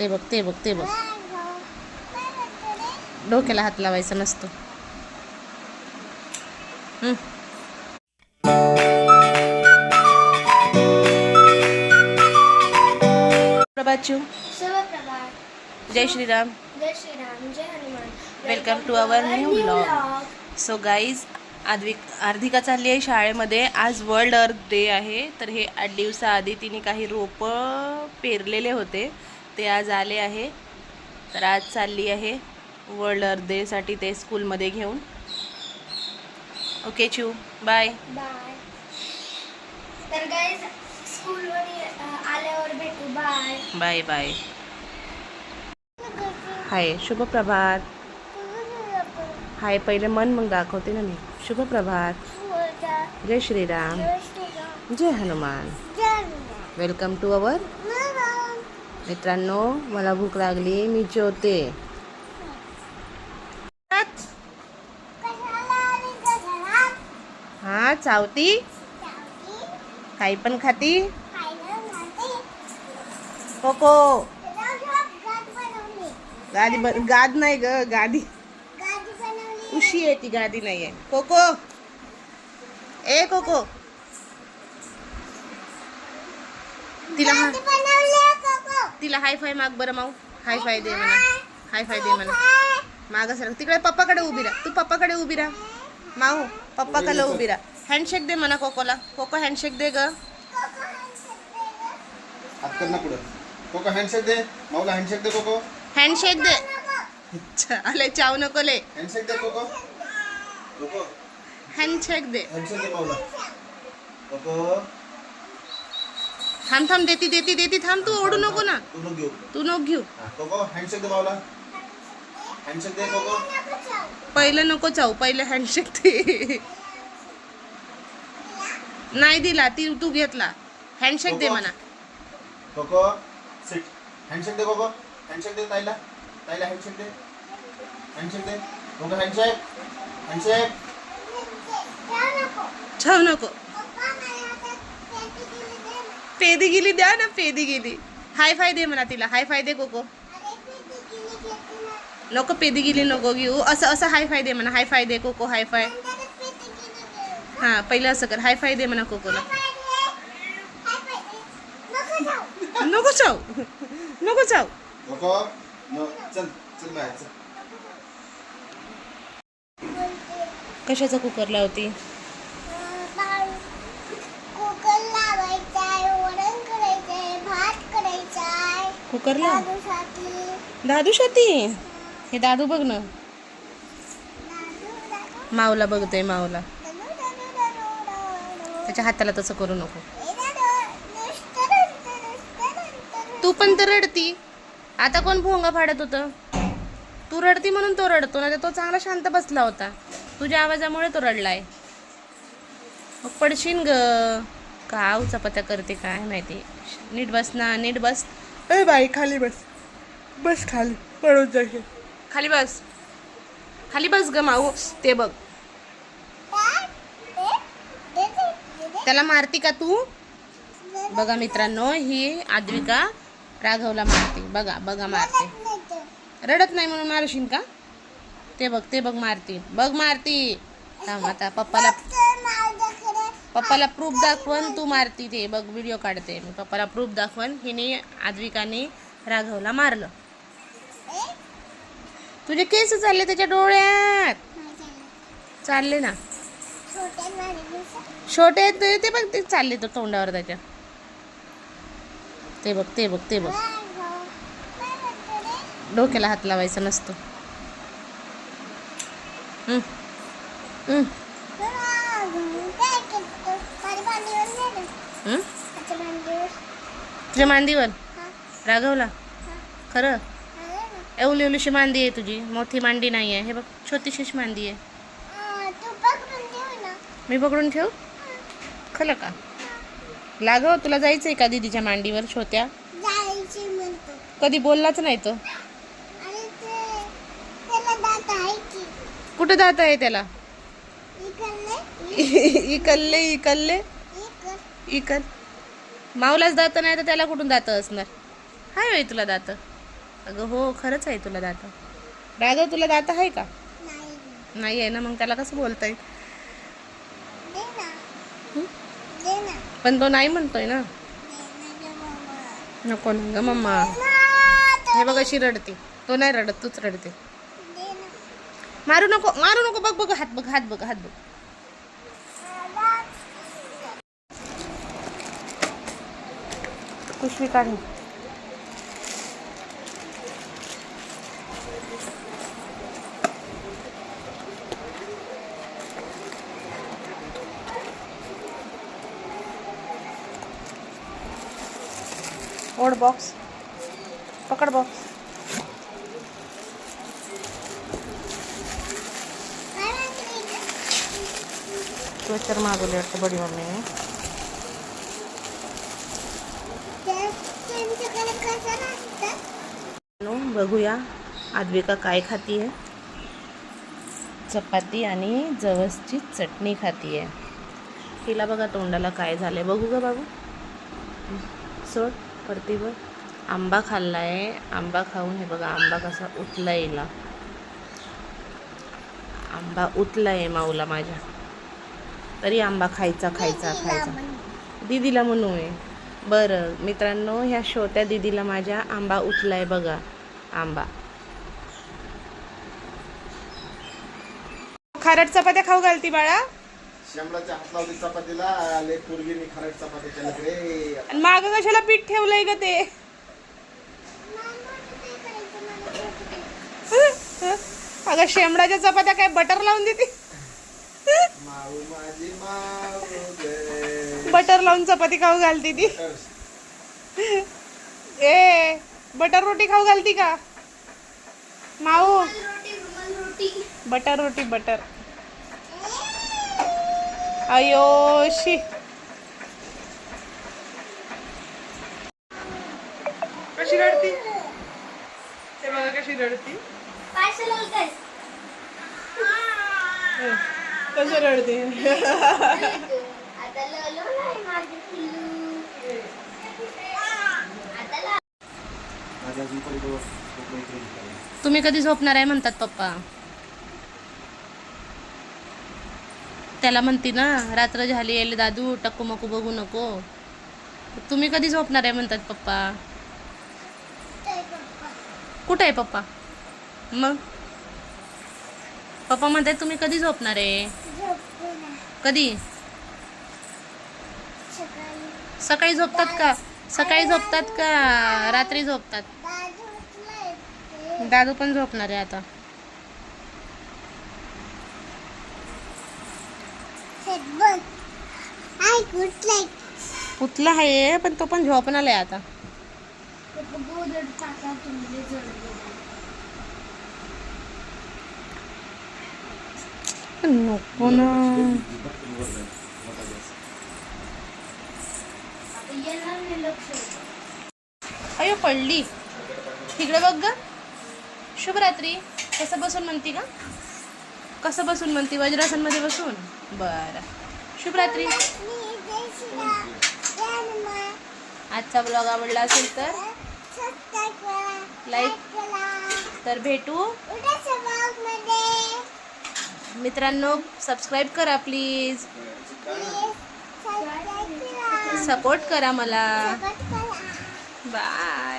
ते बघ ते बघ ते बघ. डोक्याला हात लावायचा नसतो. प्रभाचू, जय श्रीराम. जय श्रीराम, जय Hanuman. Welcome to our new blog. So guys, Ardhika चालली आहे शाळेमध्ये. आज वर्ल्ड अर्थ डे आहे. तर हे 8 दिवसाआधी तिने काही रोपं पेरलेले होते, ते आज आले आहे. तर आज चालली आहे वर्ल्ड अर्थ डेसाठी ते स्कूलमध्ये घेऊन. ओके चू, बाय बाय. तर गाईज, स्कूलवर आल्यावर भेटू. Bye bye bye. हाय, शुभ प्रभात. हाय पहिले मन, मग दाखवते ना मी. शुभ प्रभात. जय श्रीराम, जय हनुमान. Welcome to our. मित्रांनो, मला भूक लागली, मी जेवते. हा, चावती, काही पण खाती. कोको, गाद नाही ग, गादी. उशी आहे ती, गादी नाही आहे. कोको, ए कोको, तिला हाय फाय माग बरं माऊ. हाय फाय दे म्हणा, हाय फाय दे म्हणा. माग सर, तिकडे पप्पाकडे उभी राहा. तू पप्पाकडे उभी राहा माऊ, पप्पाकडे उभी राहा. हँडशेक दे म्हणा कोकोला. कोको हँडशेक दे ग. कोको हँडशेक दे. माऊला हँडशेक दे. कोको हँडशेक दे. अले चाव नको ले. हँडशेक दे. कोको कोको हँडशेक दे. हँडशेक दे माऊला. कोको थांब थांब, देती देती देती. थांब, तू ओढू नको ना. तू नको घेऊ. तू नको घेऊ. कोको हँडशेक दे माऊला. हँडशेक दे. कोको पहिलं नको चाव, पहिलं हँडशेक दे. नाही दिला ती, तू घेतला. हँडशेक दे म्हणा. Coco sit. हँडशेक दे. कोको हँडशेक दे. ताईला ताईला हँडशेक दे. हँडशेक दे. Coco handshake. हँडशेक. छाव नको. पेदी गेली द्या ना, पेदी गेली. हाय फाय दे म्हणा तिला. हाय फाय दे कोको. नको, पेदी गेली नको घेऊ. असं असं हाय फाय दे म्हणा. हाय फाय दे कोको. हाय फाय. हा, पहिलं असं कर. हाय फाय दे म्हणा कोकोला. नको चाव, नको चाव. कोको नो, चल चल बाहेर चल. कशाचा कुकर लावती? कुकर लावायचा आहे, वरण करायचंय, भात करायचाय. कुकरला दादूसाठी. दादू शाती. हे दादू बघ ना, माऊला बघतोय. माऊला त्याच्या हाताला तसं करू नको. तू पण तर रडती. आता कोण भोंगा फाडत होतं? तू रडती म्हणून तो रडतो ना. तो चांगला शांत बसला होता. तुझ्या आवाजामुळे तो रडलाय. मग पडशीन ग. का चपात्या करते काय माहिती. नीट बस ना, नीट बस. ए बाई, खाली बस. बस खाली, पडून जाशील. खाली बस, खाली बस ग माऊ. ते बघ, त्याला मारती का तू? बघा मित्रांनो, ही आद्विका राघवला मारते. बघा बघा, मारते. रडत नाही म्हणून मारशील का? ते बघ, ते बघ, मारती. बघ मारती. थांब आता पप्पाला प्रूफ दाखवून तू मारती. ते बघ, व्हिडिओ काढते मी. पप्पाला प्रूफ दाखवून हिने, आद्विकाने राघवला मारलं. तुझे केस चालले त्याच्या डोळ्यात. चालले ना, छोटे ते बघ, ते चालले तो तोंडावर त्याच्या. ते बघ, ते बघ, ते बघ. डोक्याला हात लावायचा नसतो. तुझ्या मांडीवर राघवला? खरं? एवढी एवढीशी मांडी आहे तुझी, मोठी मांडी नाही आहे. हे बघ, छोटीशीच मांडी आहे. मी पकडून ठेवू? खरं का? लागव, तुला जायचंय का दीदीच्या मांडीवर छोट्या? कधी बोललाच नाही तो. कुठं दात आहे त्याला? इकल्ले इकल्ले इकल. माऊलाच दात नाही तर त्याला कुठून दात असणार? हाय होय तुला दात? अगं हो, खरंच आहे तुला दात. राघव तुला दात आहे का? नाही नाही आहे ना, मग त्याला कसं बोलता येईल? दे ना हं? दे ना पण तो नाही म्हणतोय ना. दे ना मम्मा नको ना ग मम्मा. हे बघ अशी रडते. तो नाही रडत, तूच रडते. दे ना मारू नको, मारू नको. बघ बघ, हात बघ, हात बघ, हात बघ. पिशवी काढ. ओढ बॉक्स, पकड बॉक्स. स्वेटर मागवले वाटतं बडी मम्मीने. त्यांच्याकडे कसं असतं नो, बघूया आद्विका काय खाती आहे. चपाती आणि जवसची चटणी खाती आहे. हिला बघा तोंडाला काय झालंय, बघू ग बाबू. सोड पडती बघ. आंबा खाल्लाय, आंबा खाऊन हे बघा आंबा कसा उतला येला. आंबा उतलाय माऊला माझ्या, तरी आंबा खायचा खायचा खायचा. दीदीला म्हणू आहे. बरं मित्रांनो, ह्या छोट्या दीदीला माझ्या आंबा उतलाय बघा. आंबा. खारट चपात्या खाऊ घालती बाळा. श्यामलाच्या हात लावली चपातीला, आले पोरगीने खारट चपाती केलं रे. आणि माग कशाला पीठ ठेवलंय ग ते? अगं शेमडाच्या चपात्या काय बटर लावून देते? माऊ माझी माऊ गे. बटर लावून चपाती खाऊ घालती ती. ए बटर रोटी खाऊ घालती का माऊ? बटर रोटी, बटर. अयो शी. कशी रडती ते बघा, कशी रडती. कसं रडते. आता ललो नाही माझी पिल्लू. आता माझ्या अजून पण दिवस खूप मैत्रीण झाली. तुम्ही कधी झोपणार आहे म्हणतात पप्पा. त्याला म्हणती ना रात्र झाली येले दादू, टक्कू मकू बघू नको. तुम्ही कधी झोपणार आहे म्हणतात पप्पा. कुठे आहे पप्पा? मग पप्पा म्हणतात तुम्ही कधी झोपणार आहे. कधी? सकाळी झोपतात का? सकाळी झोपतात का रात्री झोपतात? दादू पण झोपणार आहे आता. पुतला आहे पण तो पण झोपणार आहे आता. नको ना. अयो पडली. तिकडे बघ ग. शुभरात्री. कसं बसून म्हणती का? कसं बसून म्हणती? वज्रासन मध्ये बसून. बरं शुभरात्री. आजचा ब्लॉग आवडला असेल तर लाईक. तर भेटू मित्रांनो. सबस्क्राईब करा प्लीज. सपोर्ट करा मला. बाय.